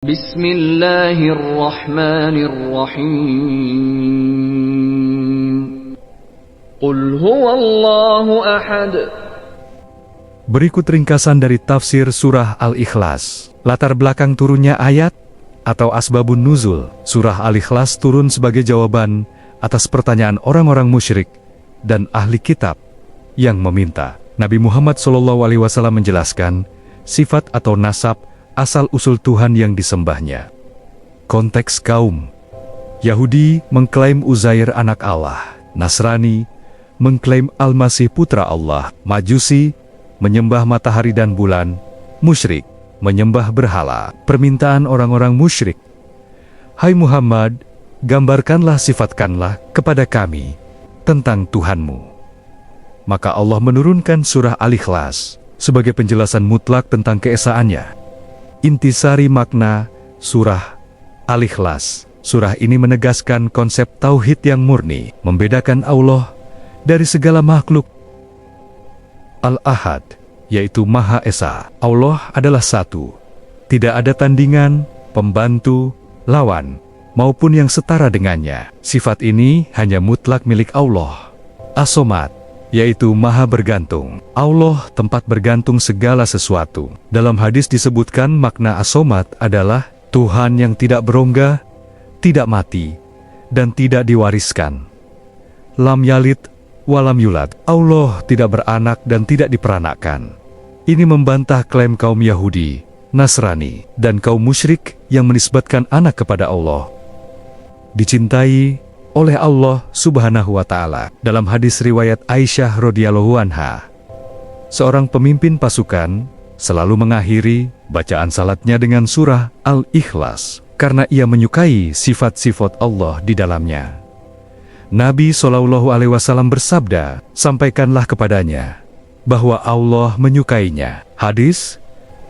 Bismillahirrahmanirrahim. Qul huwallahu ahad. Berikut ringkasan dari tafsir surah Al-Ikhlas. Latar belakang turunnya ayat atau asbabun nuzul. Surah Al-Ikhlas turun sebagai jawaban atas pertanyaan orang-orang musyrik dan ahli kitab yang meminta Nabi Muhammad SAW menjelaskan sifat atau nasab asal-usul Tuhan yang disembahnya. Konteks kaum Yahudi mengklaim Uzair anak Allah, Nasrani mengklaim Al-Masih putra Allah, Majusi menyembah matahari dan bulan, musyrik menyembah berhala. Permintaan orang-orang musyrik, "Hai Muhammad, gambarkanlah, sifatkanlah kepada kami tentang Tuhanmu." Maka Allah menurunkan surah Al-Ikhlas sebagai penjelasan mutlak tentang keesaannya. Intisari makna surah Al-Ikhlas. Surah ini menegaskan konsep tauhid yang murni, membedakan Allah dari segala makhluk. Al-Ahad, yaitu Maha Esa. Allah adalah satu. Tidak ada tandingan, pembantu, lawan, maupun yang setara dengannya. Sifat ini hanya mutlak milik Allah. As-Somad, yaitu Maha Bergantung. Allah tempat bergantung segala sesuatu. Dalam hadis disebutkan makna As-Somad adalah Tuhan yang tidak berongga, tidak mati, dan tidak diwariskan. Lam yalid, walam yulad. Allah tidak beranak dan tidak diperanakkan. Ini membantah klaim kaum Yahudi, Nasrani, dan kaum musyrik yang menisbatkan anak kepada Allah. Dicintai oleh Allah Subhanahu wa Ta'ala. Dalam hadis riwayat Aisyah radhiyallahu anha, seorang pemimpin pasukan selalu mengakhiri bacaan salatnya dengan surah Al-Ikhlas karena ia menyukai sifat-sifat Allah di dalamnya. Nabi SAW bersabda, "Sampaikanlah kepadanya bahwa Allah menyukainya." Hadis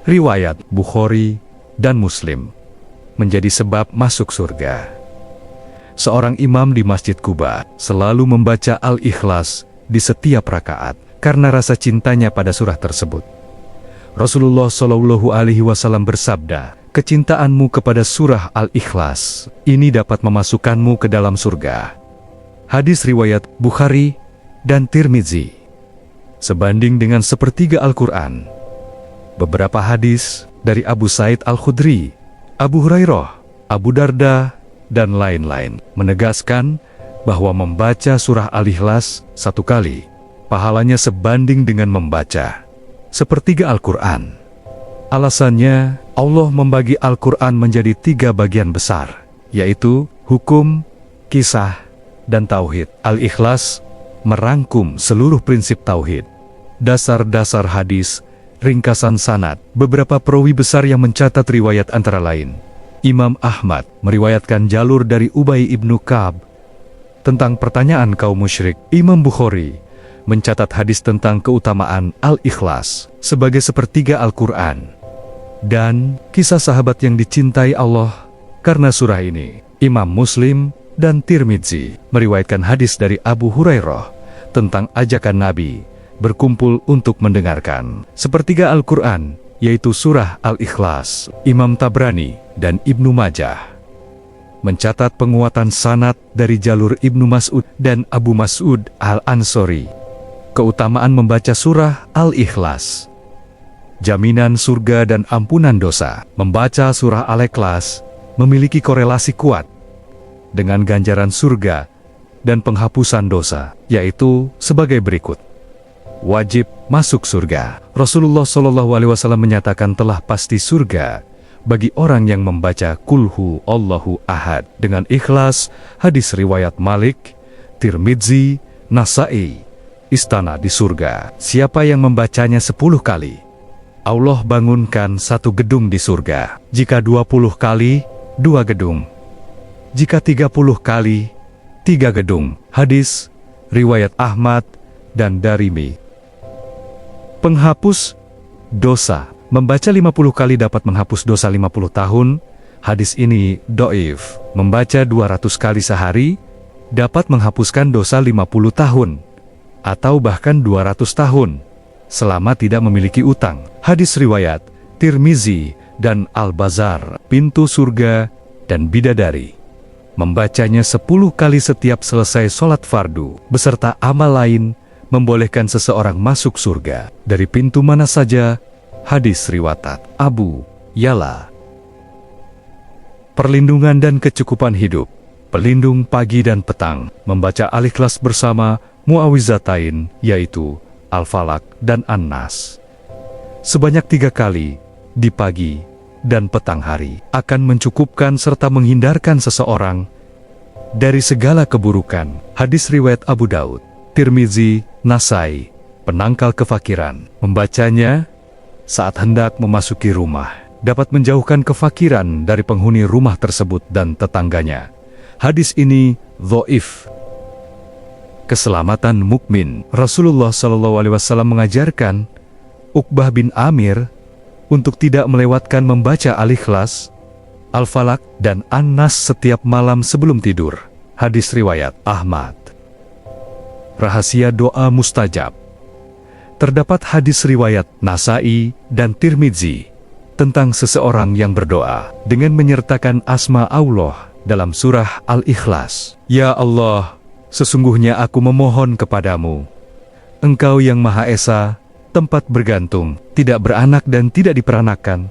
riwayat Bukhari dan Muslim, menjadi sebab masuk surga. Seorang imam di Masjid Kuba selalu membaca Al-Ikhlas di setiap rakaat karena rasa cintanya pada surah tersebut. Rasulullah SAW bersabda, "Kecintaanmu kepada surah Al-Ikhlas ini dapat memasukkanmu ke dalam surga." Hadis riwayat Bukhari dan Tirmizi. Sebanding dengan sepertiga Al-Quran. Beberapa hadis dari Abu Sa'id Al-Khudri, Abu Hurairah, Abu Darda, dan lain-lain menegaskan bahwa membaca surah Al-Ikhlas satu kali, pahalanya sebanding dengan membaca sepertiga Al-Quran. Alasannya, Allah membagi Al-Quran menjadi 3 bagian besar, yaitu hukum, kisah, dan tauhid. Al-Ikhlas merangkum seluruh prinsip tauhid, dasar-dasar hadis, ringkasan sanad. Beberapa perawi besar yang mencatat riwayat antara lain Imam Ahmad meriwayatkan jalur dari Ubay ibnu Ka'ab tentang pertanyaan kaum musyrik. Imam Bukhari mencatat hadis tentang keutamaan Al-Ikhlas sebagai sepertiga Al-Quran dan kisah sahabat yang dicintai Allah karena surah ini. Imam Muslim dan Tirmizi meriwayatkan hadis dari Abu Hurairah tentang ajakan Nabi berkumpul untuk mendengarkan sepertiga Al-Quran, yaitu surah Al-Ikhlas. Imam Tabrani dan Ibnu Majah mencatat penguatan sanad dari jalur Ibnu Mas'ud dan Abu Mas'ud Al-Ansori. Keutamaan membaca surah Al-Ikhlas, jaminan surga dan ampunan dosa. Membaca surah Al-Ikhlas memiliki korelasi kuat dengan ganjaran surga dan penghapusan dosa, yaitu sebagai berikut. Wajib masuk surga. Rasulullah SAW menyatakan telah pasti surga bagi orang yang membaca Kulhu Allahu Ahad dengan ikhlas. Hadis riwayat Malik, Tirmizi, Nasa'i. Istana di surga. Siapa yang membacanya 10 kali, Allah bangunkan 1 gedung di surga. Jika 20 kali, 2 gedung. Jika 30 kali, 3 gedung. Hadis riwayat Ahmad dan Darimi. Penghapus dosa. Membaca 50 kali dapat menghapus dosa 50 tahun. Hadis ini dhaif. Membaca 200 kali sehari dapat menghapuskan dosa 50 tahun. Atau bahkan 200 tahun selama tidak memiliki utang. Hadis riwayat Tirmizi dan Al-Bazar, pintu surga dan bidadari. Membacanya 10 kali setiap selesai sholat fardu, beserta amal lain, membolehkan seseorang masuk surga. Dari pintu mana saja? Hadis riwayat Abu Ya'la. Perlindungan dan kecukupan hidup. Pelindung pagi dan petang. Membaca Al-Ikhlas bersama Mu'awwizatain, yaitu Al-Falaq dan An-Nas, sebanyak 3 kali di pagi dan petang hari, akan mencukupkan serta menghindarkan seseorang dari segala keburukan. Hadis riwayat Abu Daud, Tirmizi, Nasai. Penangkal kefakiran. Membacanya saat hendak memasuki rumah dapat menjauhkan kefakiran dari penghuni rumah tersebut dan tetangganya. Hadis ini dhaif. Keselamatan mukmin. Rasulullah SAW mengajarkan Uqbah bin Amir untuk tidak melewatkan membaca Al-Ikhlas, Al-Falaq, dan An-Nas setiap malam sebelum tidur. Hadis riwayat Ahmad. Rahasia doa mustajab. Terdapat hadis riwayat Nasai dan Tirmizi tentang seseorang yang berdoa dengan menyertakan asma Allah dalam surah Al-Ikhlas. Ya Allah, sesungguhnya aku memohon kepadamu, Engkau yang Maha Esa, tempat bergantung, tidak beranak dan tidak diperanakan.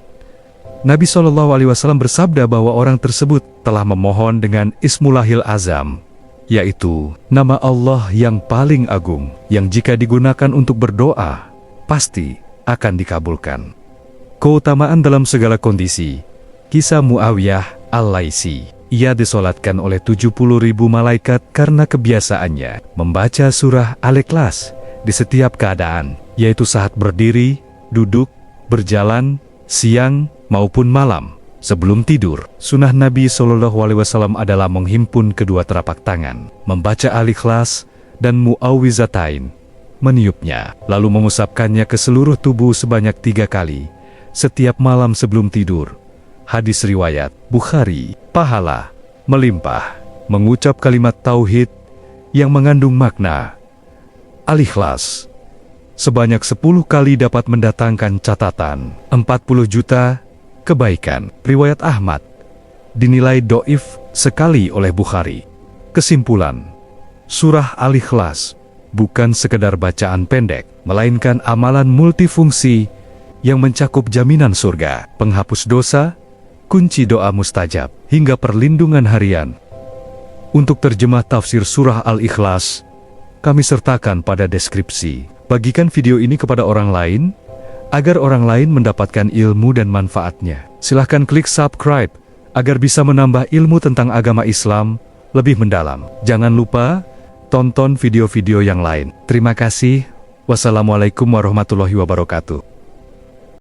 Nabi SAW bersabda bahwa orang tersebut telah memohon dengan Ismullahil Azam, yaitu nama Allah yang paling agung, yang jika digunakan untuk berdoa, pasti akan dikabulkan. Keutamaan dalam segala kondisi. Kisah Muawiyah Al-Laisi. Ia disolatkan oleh 70.000 malaikat karena kebiasaannya membaca surah Al-Ikhlas di setiap keadaan, yaitu saat berdiri, duduk, berjalan, siang maupun malam. Sebelum tidur, sunnah Nabi SAW adalah menghimpun kedua telapak tangan, membaca Al-Ikhlas dan Mu'awwizatain, meniupnya, lalu mengusapkannya ke seluruh tubuh sebanyak 3 kali, setiap malam sebelum tidur. Hadis riwayat Bukhari. Pahala melimpah. Mengucap kalimat tauhid yang mengandung makna Al-Ikhlas sebanyak 10 kali dapat mendatangkan catatan 40 juta kebaikan. Riwayat Ahmad. Dinilai dhaif sekali oleh Bukhari. Kesimpulan, surah Al-Ikhlas bukan sekedar bacaan pendek, melainkan amalan multifungsi yang mencakup jaminan surga, penghapus dosa, kunci doa mustajab, hingga perlindungan harian. Untuk terjemah tafsir surah Al-Ikhlas, kami sertakan pada deskripsi. Bagikan video ini kepada orang lain, agar orang lain mendapatkan ilmu dan manfaatnya. Silahkan klik subscribe, agar bisa menambah ilmu tentang agama Islam lebih mendalam. Jangan lupa, tonton video-video yang lain. Terima kasih. Wassalamualaikum warahmatullahi wabarakatuh.